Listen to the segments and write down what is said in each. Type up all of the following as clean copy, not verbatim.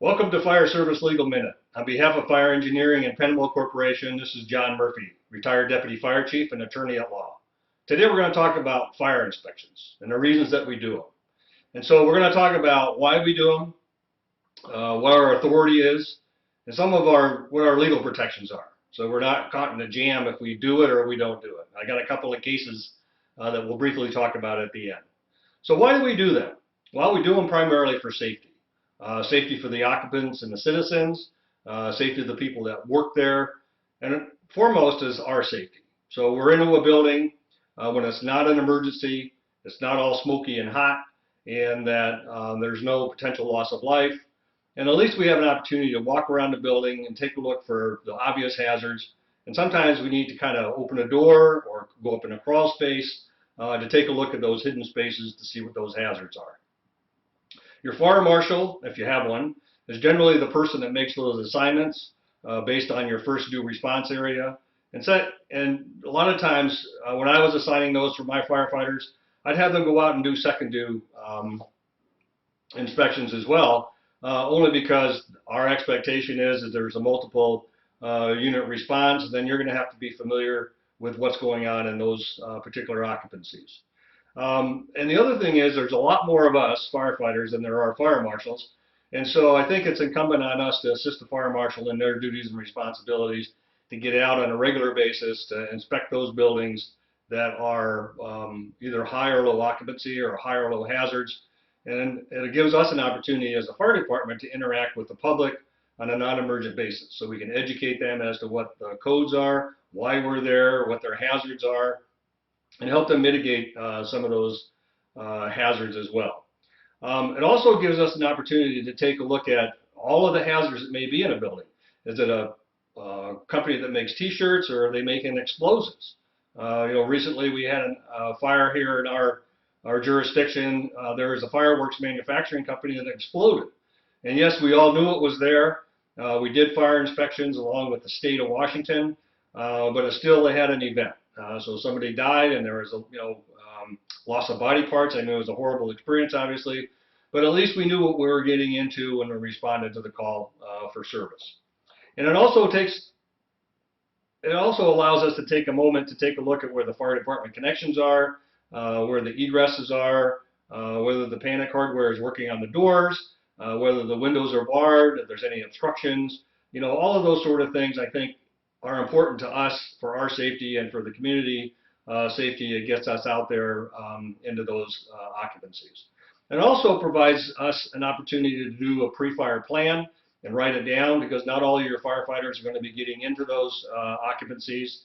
Welcome to Fire Service Legal Minute. On behalf of Fire Engineering and Penwell Corporation, this is John Murphy, retired Deputy Fire Chief and Attorney at Law. Today we're going to talk about fire inspections and the reasons that we do them. And so we're going to talk about why we do them, what our authority is, and what our legal protections are. So we're not caught in a jam if we do it or we don't do it. I got a couple of cases that we'll briefly talk about at the end. So why do we do them? Well, we do them primarily for safety. Safety for the occupants and the citizens, safety of the people that work there, and foremost is our safety. So we're into a building when it's not an emergency, it's not all smoky and hot, and that there's no potential loss of life. And at least we have an opportunity to walk around the building and take a look for the obvious hazards. And sometimes we need to kind of open a door or go up in a crawl space to take a look at those hidden spaces to see what those hazards are. Your fire marshal, if you have one, is generally the person that makes those assignments based on your first due response area. And a lot of times when I was assigning those for my firefighters, I'd have them go out and do second due inspections as well, only because our expectation is that there's a multiple unit response, then you're going to have to be familiar with what's going on in those particular occupancies. And the other thing is there's a lot more of us firefighters than there are fire marshals. And so I think it's incumbent on us to assist the fire marshal in their duties and responsibilities to get out on a regular basis to inspect those buildings that are either high or low occupancy or high or low hazards. And it gives us an opportunity as a fire department to interact with the public on a non-emergent basis. So we can educate them as to what the codes are, why we're there, what their hazards are, and help them mitigate some of those hazards as well. It also gives us an opportunity to take a look at all of the hazards that may be in a building. Is it a company that makes t-shirts, or are they making explosives? Recently we had a fire here in our jurisdiction. There was a fireworks manufacturing company that exploded. And yes, we all knew it was there. We did fire inspections along with the state of Washington, but still they had an event. So somebody died, and there was a loss of body parts. I knew it was a horrible experience, obviously, but at least we knew what we were getting into when we responded to the call for service. And it also allows us to take a moment to take a look at where the fire department connections are, where the egresses are, whether the panic hardware is working on the doors, whether the windows are barred, if there's any obstructions. All of those sort of things, I think, are important to us for our safety and for the community safety. It gets us out there into those occupancies. It also provides us an opportunity to do a pre-fire plan and write it down, because not all of your firefighters are going to be getting into those occupancies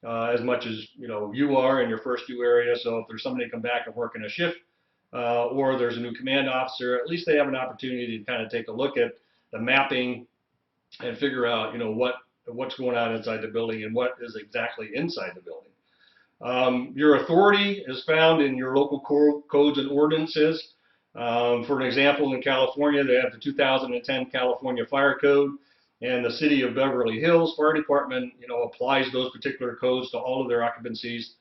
as much as you are in your first due area. So if there's somebody come back and work in a shift, or there's a new command officer, at least they have an opportunity to kind of take a look at the mapping and figure out what's going on inside the building and what is exactly inside the building. Your authority is found in your local codes and ordinances. For an example, in California, they have the 2010 California Fire Code, and the City of Beverly Hills Fire Department, applies those particular codes to all of their occupancies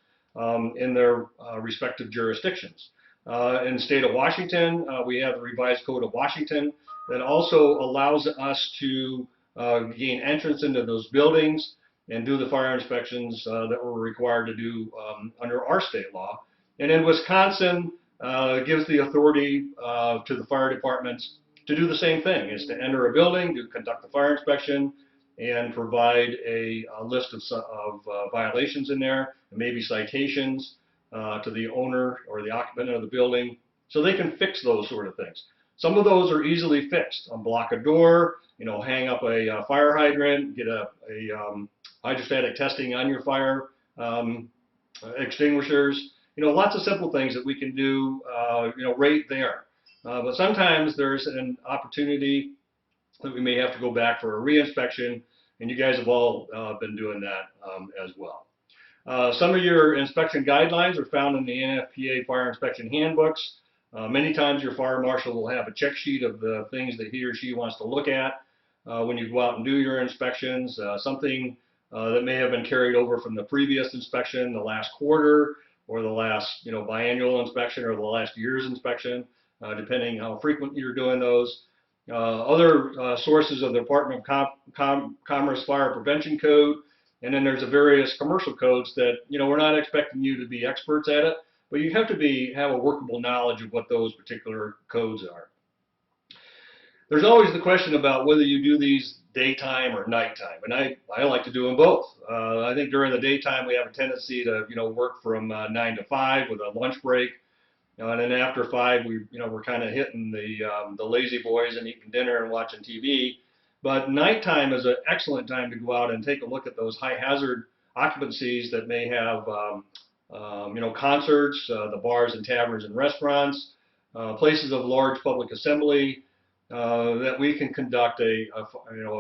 in their respective jurisdictions. In the state of Washington, we have the Revised Code of Washington that also allows us to gain entrance into those buildings and do the fire inspections that we're required to do under our state law. And in Wisconsin, gives the authority to the fire departments to do the same thing, is to enter a building, to conduct the fire inspection, and provide a list of violations in there, and maybe citations to the owner or the occupant of the building, so they can fix those sort of things. Some of those are easily fixed. Unblock a door, hang up a fire hydrant, get a hydrostatic testing on your fire extinguishers. Lots of simple things that we can do, right there. But sometimes there's an opportunity that we may have to go back for a re-inspection, and you guys have all been doing that as well. Some of your inspection guidelines are found in the NFPA fire inspection handbooks. Many times your fire marshal will have a check sheet of the things that he or she wants to look at when you go out and do your inspections. Something that may have been carried over from the previous inspection, the last quarter, or the last biannual inspection, or the last year's inspection, depending how frequent you're doing those. Other sources of the Department of Commerce Fire Prevention Code, and then there's the various commercial codes that, we're not expecting you to be experts at it, but you have to have a workable knowledge of what those particular codes are. There's always the question about whether you do these daytime or nighttime, and I like to do them both. I think during the daytime we have a tendency to work from 9 to 5 with a lunch break, and then after 5 we're kind of hitting the lazy boys and eating dinner and watching TV. But nighttime is an excellent time to go out and take a look at those high hazard occupancies that may have concerts, the bars and taverns and restaurants, places of large public assembly, that we can conduct a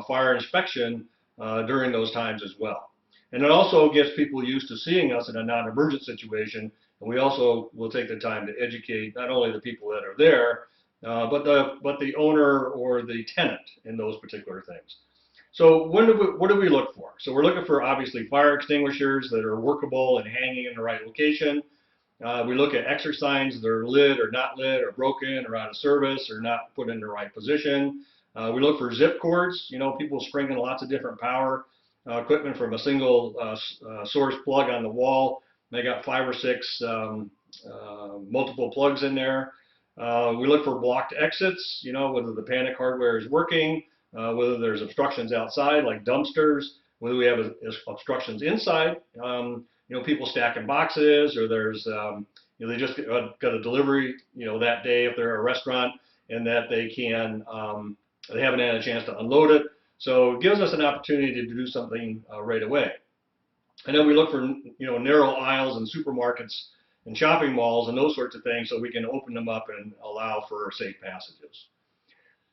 fire inspection during those times as well. And it also gets people used to seeing us in a non-emergent situation, and we also will take the time to educate not only the people that are there, but the owner or the tenant in those particular things. So what do we look for? So we're looking for obviously fire extinguishers that are workable and hanging in the right location. We look at exit signs that are lit or not lit or broken or out of service or not put in the right position. We look for zip cords. People stringing lots of different power equipment from a single source plug on the wall. They got 5 or 6 multiple plugs in there. We look for blocked exits, whether the panic hardware is working, whether there's obstructions outside like dumpsters, whether we have obstructions inside, people stacking boxes, or there's, they just got a delivery, that day if they're a restaurant, and that they haven't had a chance to unload it. So it gives us an opportunity to do something right away. And then we look for, narrow aisles in supermarkets and shopping malls and those sorts of things, so we can open them up and allow for safe passages.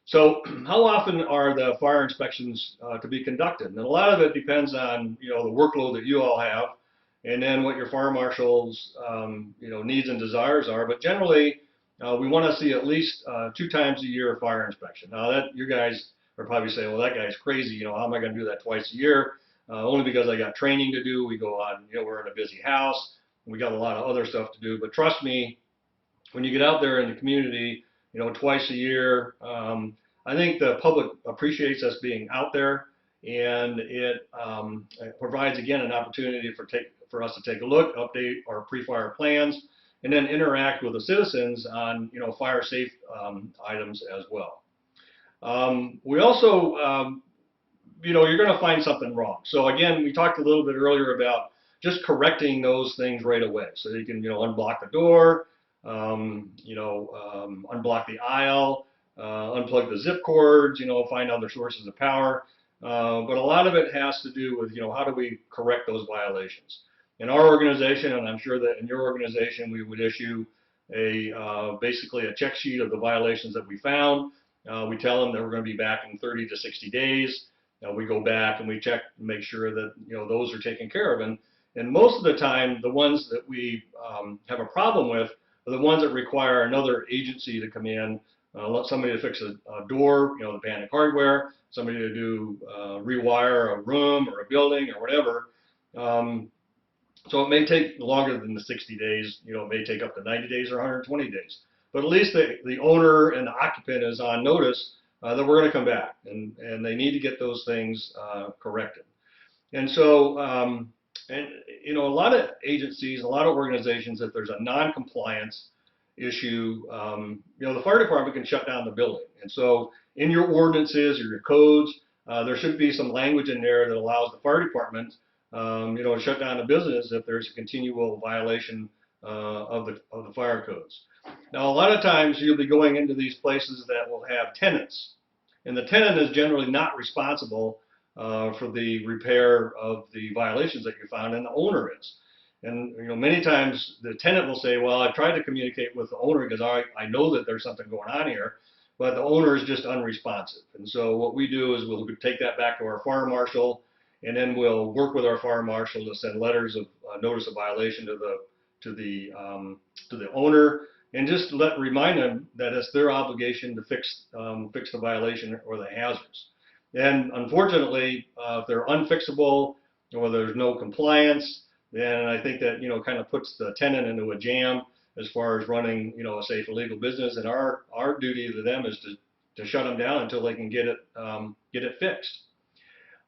So how often are the fire inspections to be conducted? And a lot of it depends on, the workload that you all have, and then what your fire marshal's, needs and desires are. But generally, we want to see at least 2 times a year fire inspection. Now that you guys are probably saying, well, that guy's crazy. How am I going to do that twice a year? Only because I got training to do. We go on, we're in a busy house. We got a lot of other stuff to do. But trust me, when you get out there in the community, twice a year, I think the public appreciates us being out there, and it provides, again, an opportunity for us to take a look, update our pre-fire plans, and then interact with the citizens on, fire safe items as well. We also, you're going to find something wrong. So again, we talked a little bit earlier about just correcting those things right away. So you can, unblock the door, unblock the aisle, unplug the zip cords, find other sources of power. But a lot of it has to do with, how do we correct those violations? In our organization, and I'm sure that in your organization, we would issue basically a check sheet of the violations that we found. We tell them that we're going to be back in 30 to 60 days. We go back and we check and make sure that those are taken care of. And most of the time, the ones that we have a problem with are the ones that require another agency to come in, somebody to fix a door, the panic hardware, somebody to do rewire a room or a building or whatever. So it may take longer than the 60 days. It may take up to 90 days or 120 days. But at least the owner and the occupant is on notice that we're going to come back, and they need to get those things corrected. And so, a lot of agencies, a lot of organizations, if there's a non-compliance issue, the fire department can shut down the building. And so in your ordinances or your codes, there should be some language in there that allows the fire department, to shut down the business if there's a continual violation of the fire codes. Now, a lot of times you'll be going into these places that will have tenants, and the tenant is generally not responsible for the repair of the violations that you found, and the owner is. And many times the tenant will say, well, I've tried to communicate with the owner because I know that there's something going on here, but the owner is just unresponsive. And so what we do is we'll take that back to our fire marshal, and then we'll work with our fire marshal to send letters of notice of violation to the owner, and just remind them that it's their obligation to fix the violation or the hazards. And unfortunately, if they're unfixable or there's no compliance, then I think that kind of puts the tenant into a jam as far as running a safe and legal business. And our duty to them is to shut them down until they can get it fixed.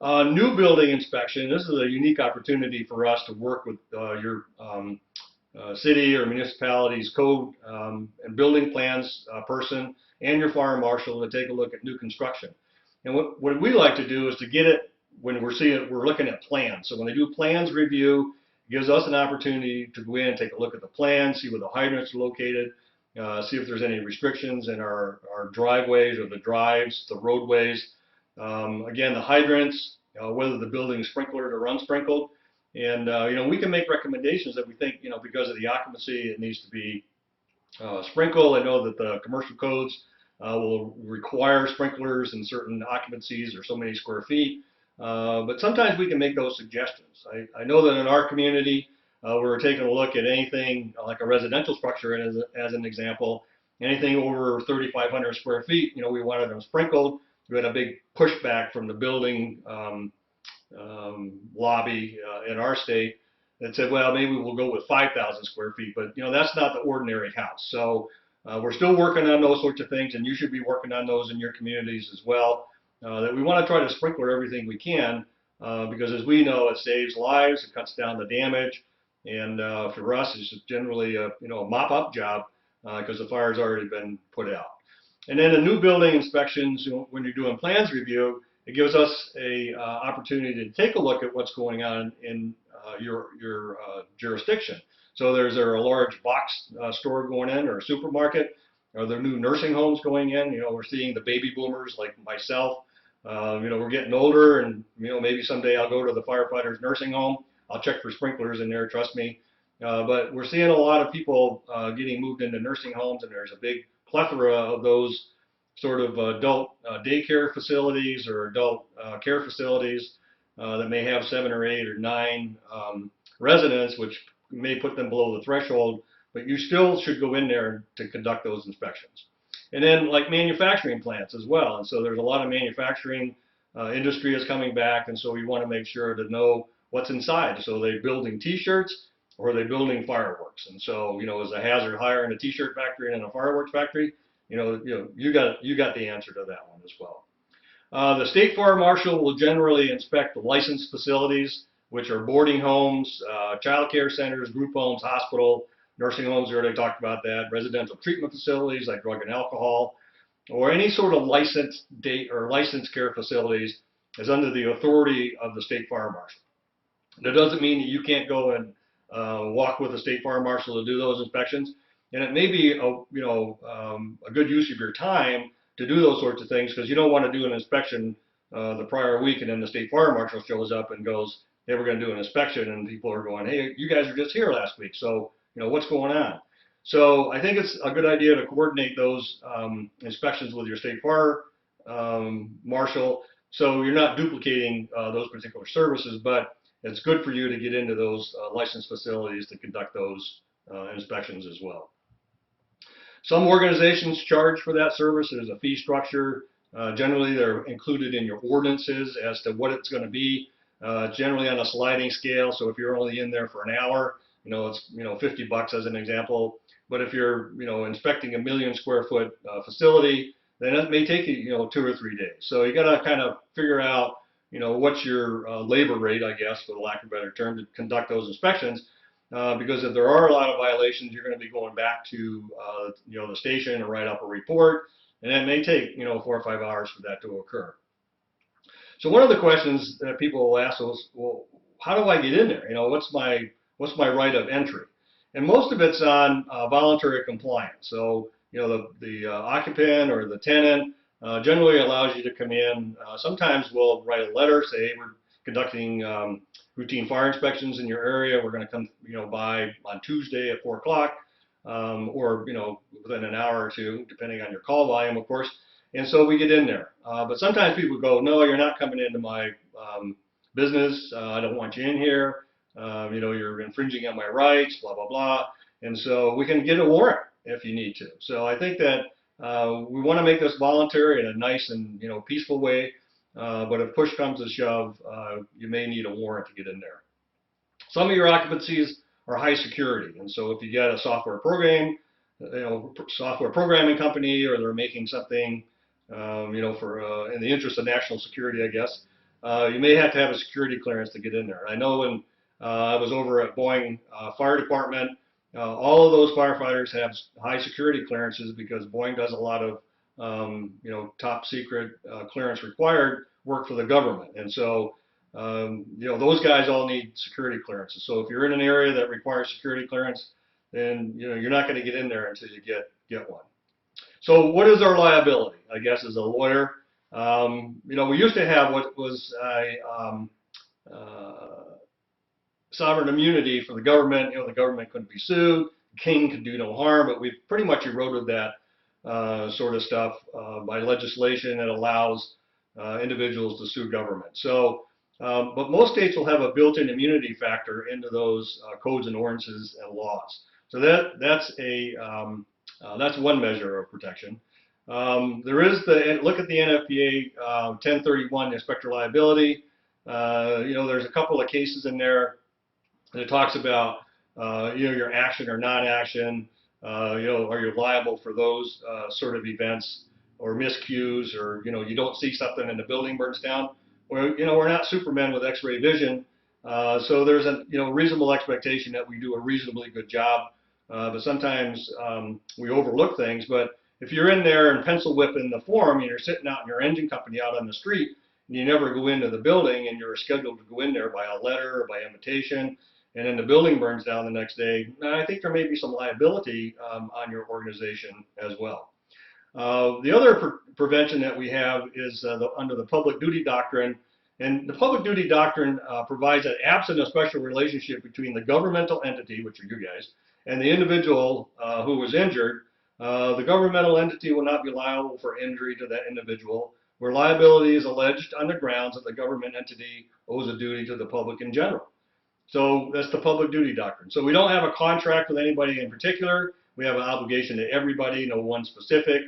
New building inspection. This is a unique opportunity for us to work with your city or municipality's code and building plans person and your fire marshal to take a look at new construction. And what we like to do is to get it when we're looking at plans. So when they do plans review, it gives us an opportunity to go in and take a look at the plan, see where the hydrants are located, see if there's any restrictions in our driveways or the drives, the roadways. Again, the hydrants, whether the building is sprinkled or unsprinkled. And, we can make recommendations that we think, because of the occupancy, it needs to be sprinkled. I know that the commercial codes will require sprinklers in certain occupancies or so many square feet. But sometimes we can make those suggestions. I know that in our community, we're taking a look at anything like a residential structure, and as an example, anything over 3,500 square feet, we wanted them sprinkled. We had a big pushback from the building lobby in our state that said, well, maybe we'll go with 5,000 square feet, but that's not the ordinary house. So we're still working on those sorts of things, and you should be working on those in your communities as well. That we want to try to sprinkler everything we can, because as we know, it saves lives, it cuts down the damage, and for us, it's generally a mop-up job because the fire's already been put out. And then the new building inspections, when you're doing plans review, it gives us a opportunity to take a look at what's going on in your jurisdiction. So there's there a large box store going in, or a supermarket? Are there new nursing homes going in? We're seeing the baby boomers like myself. We're getting older, and maybe someday I'll go to the firefighters' nursing home. I'll check for sprinklers in there, trust me. But we're seeing a lot of people getting moved into nursing homes, and there's a big plethora of those sort of adult daycare facilities or adult care facilities that may have 7 or 8 or 9 residents, which may put them below the threshold, but you still should go in there to conduct those inspections. And then like manufacturing plants as well. And so there's a lot of manufacturing industry is coming back, and so we want to make sure to know what's inside. So they're building t-shirts, or are they building fireworks? And so, is a hazard higher in a t-shirt factory and in a fireworks factory? You got the answer to that one as well. The state fire marshal will generally inspect licensed facilities, which are boarding homes, child care centers, group homes, hospital, nursing homes. We already talked about that. Residential treatment facilities like drug and alcohol, or any sort of licensed care facilities is under the authority of the state fire marshal. That doesn't mean that you can't go and walk with the state fire marshal to do those inspections. And it may be a good use of your time to do those sorts of things, because you don't want to do an inspection the prior week and then the state fire marshal shows up and goes, hey, we're going to do an inspection, and people are going, hey, you guys were just here last week, so what's going on? So I think it's a good idea to coordinate those inspections with your state fire marshal, so you're not duplicating those particular services, but it's good for you to get into those licensed facilities to conduct those inspections as well. Some organizations charge for that service. There's a fee structure. Generally, they're included in your ordinances as to what it's going to be. Generally on a sliding scale. So if you're only in there for an hour, it's $50 as an example. But if you're inspecting a 1 million square foot facility, then it may take you 2 or 3 days. So you got to kind of figure out what's your labor rate, I guess, for the lack of a better term, to conduct those inspections. Because if there are a lot of violations, you're going to be going back to the station and write up a report, and it may take 4 or 5 hours for that to occur. So one of the questions that people will ask is, well, how do I get in there? What's my right of entry? And most of it's on voluntary compliance. So the occupant or the tenant generally allows you to come in. Sometimes we'll write a letter, say, hey, we're conducting routine fire inspections in your area. We're going to come by on Tuesday at 4 o'clock, or within an hour or two, depending on your call volume, of course. And so we get in there. But sometimes people go, no, you're not coming into my business. I don't want you in here. You're infringing on my rights, blah, blah, blah. And so we can get a warrant if you need to. So I think that we want to make this voluntary in a nice and peaceful way. But if push comes to shove, you may need a warrant to get in there. Some of your occupancies are high security. And so if you get a software programming company, or they're making something for in the interest of national security, I guess. You may have to have a security clearance to get in there. I know when I was over at Boeing Fire Department, all of those firefighters have high security clearances because Boeing does a lot of top secret clearance required work for the government, and so those guys all need security clearances. So if you're in an area that requires security clearance, then you're not going to get in there until you get one. So what is our liability? I guess as a lawyer, we used to have what was a sovereign immunity for the government. The government couldn't be sued, the king could do no harm, but we've pretty much eroded that sort of stuff by legislation that allows individuals to sue government. So, but most states will have a built-in immunity factor into those codes and ordinances and laws. So that's one measure of protection. There is look at the NFPA 1031 inspector liability. There's a couple of cases in there that it talks about your action or non-action. Are you liable for those sort of events or miscues, or you don't see something and the building burns down? Well, we're not Superman with X-ray vision, so there's a reasonable expectation that we do a reasonably good job. But sometimes we overlook things. But if you're in there and pencil whipping the form, and you're sitting out in your engine company out on the street, and you never go into the building, and you're scheduled to go in there by a letter or by invitation, and then the building burns down the next day, I think there may be some liability on your organization as well. The other prevention that we have is under the public duty doctrine. And the public duty doctrine provides that absent a special relationship between the governmental entity, which are you guys, and the individual who was injured, the governmental entity will not be liable for injury to that individual, where liability is alleged on the grounds that the government entity owes a duty to the public in general. So that's the public duty doctrine. So we don't have a contract with anybody in particular. We have an obligation to everybody, no one specific.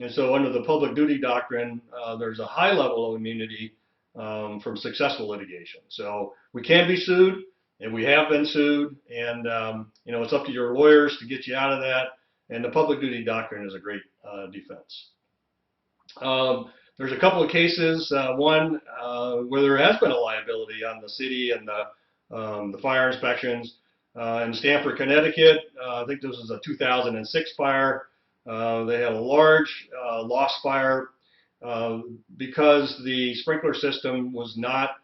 And so under the public duty doctrine, there's a high level of immunity from successful litigation. So we can be sued, and we have been sued, and it's up to your lawyers to get you out of that. And the public duty doctrine is a great defense. There's a couple of cases, one where there has been a liability on the city and the fire inspections. In Stamford, Connecticut, I think this was a 2006 fire. They had a large lost fire because the sprinkler system was not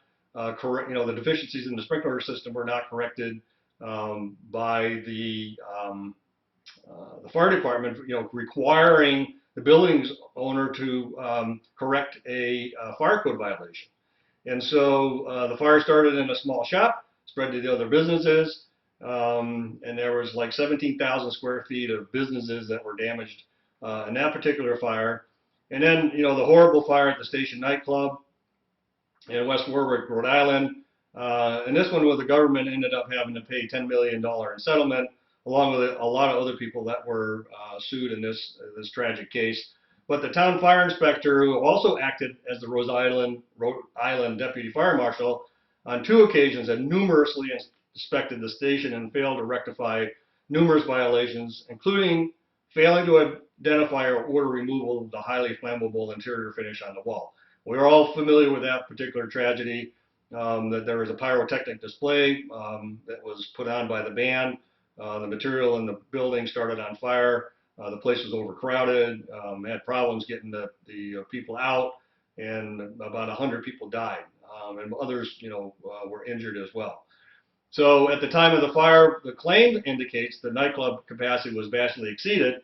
correct. The deficiencies in the sprinkler system were not corrected by the fire department. Requiring the building's owner to correct a fire code violation. And so the fire started in a small shop, spread to the other businesses, and there was like 17,000 square feet of businesses that were damaged in that particular fire. And then, the horrible fire at the Station nightclub in West Warwick, Rhode Island. And this one, where the government ended up having to pay $10 million in settlement, along with a lot of other people that were sued in this tragic case. But the town fire inspector, who also acted as the Rhode Island deputy fire marshal, on 2 occasions had numerously inspected the station and failed to rectify numerous violations, including failing to identify or order removal of the highly flammable interior finish on the wall. We're all familiar with that particular tragedy, that there was a pyrotechnic display that was put on by the band. The material in the building started on fire. The place was overcrowded, had problems getting the people out, and about 100 people died, and others, were injured as well. So at the time of the fire, the claim indicates the nightclub capacity was vastly exceeded,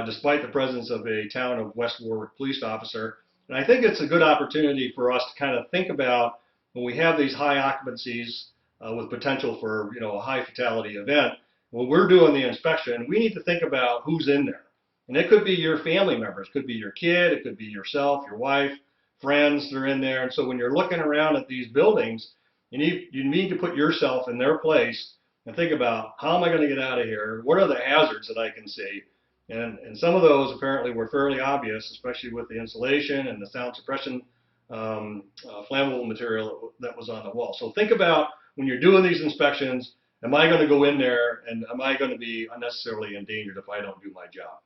despite the presence of a town of West Warwick police officer. And I think it's a good opportunity for us to kind of think about when we have these high occupancies with potential for a high fatality event. When we're doing the inspection, we need to think about who's in there. And it could be your family members, it could be your kid, it could be yourself, your wife, friends that are in there. And so when you're looking around at these buildings, you need to put yourself in their place and think about, how am I going to get out of here? What are the hazards that I can see? And some of those apparently were fairly obvious, especially with the insulation and the sound suppression flammable material that was on the wall. So think about, when you're doing these inspections, am I going to go in there and am I going to be unnecessarily endangered if I don't do my job?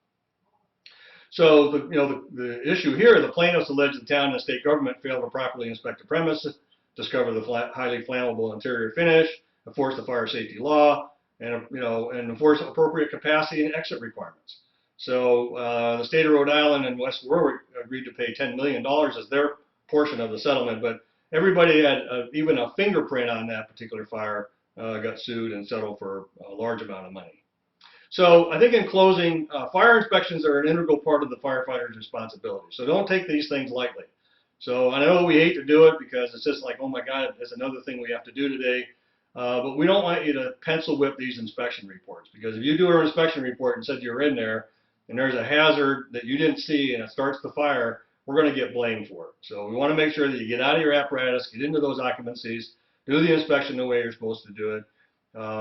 So the issue here, the plaintiffs allege the town and the state government failed to properly inspect the premises, discover the highly flammable interior finish, enforce the fire safety law, and and enforce appropriate capacity and exit requirements. So the state of Rhode Island and West Warwick agreed to pay $10 million as their portion of the settlement, but everybody had even a fingerprint on that particular fire got sued and settled for a large amount of money. So I think in closing, fire inspections are an integral part of the firefighter's responsibility. So don't take these things lightly. So I know we hate to do it because it's just like, oh my God, there's another thing we have to do today. But we don't want you to pencil whip these inspection reports, because if you do an inspection report and said you're in there and there's a hazard that you didn't see and it starts the fire, we're going to get blamed for it. So we want to make sure that you get out of your apparatus, get into those occupancies, do the inspection the way you're supposed to do it.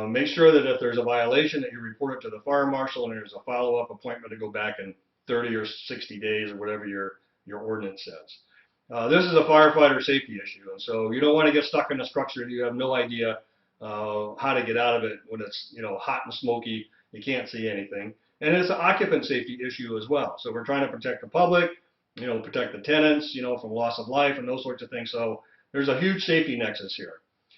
Make sure that if there's a violation that you report it to the fire marshal, and there's a follow-up appointment to go back in 30 or 60 days or whatever your ordinance says. This is a firefighter safety issue, and so you don't want to get stuck in a structure and you have no idea how to get out of it when it's hot and smoky, you can't see anything. And it's an occupant safety issue as well. So we're trying to protect the public, protect the tenants, from loss of life and those sorts of things. So there's a huge safety nexus here.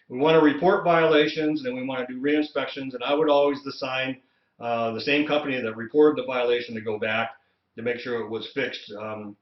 We want to report violations, and we want to do re-inspections, and I would always assign the same company that reported the violation to go back to make sure it was fixed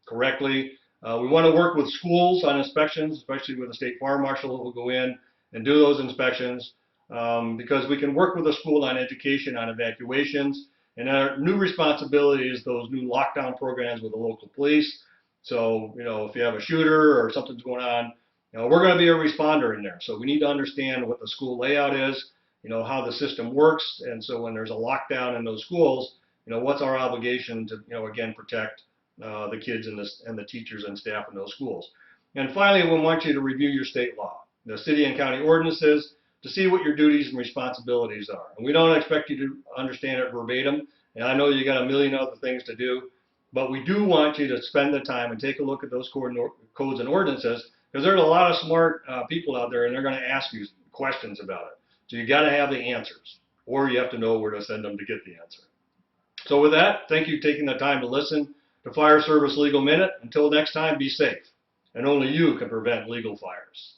correctly. We want to work with schools on inspections, especially with the state fire marshal who will go in and do those inspections, because we can work with the school on education, on evacuations, and our new responsibility is those new lockdown programs with the local police. So, if you have a shooter or something's going on, we're going to be a responder in there. So we need to understand what the school layout is, how the system works. And so when there's a lockdown in those schools, what's our obligation to, again, protect the kids and the teachers and staff in those schools. And finally, we want you to review your state law, the city and county ordinances, to see what your duties and responsibilities are. And we don't expect you to understand it verbatim. And I know you got a million other things to do, but we do want you to spend the time and take a look at those codes and ordinances, because there's a lot of smart people out there, and they're going to ask you questions about it. So you got to have the answers, or you have to know where to send them to get the answer. So with that, thank you for taking the time to listen to Fire Service Legal Minute. Until next time, be safe, and only you can prevent legal fires.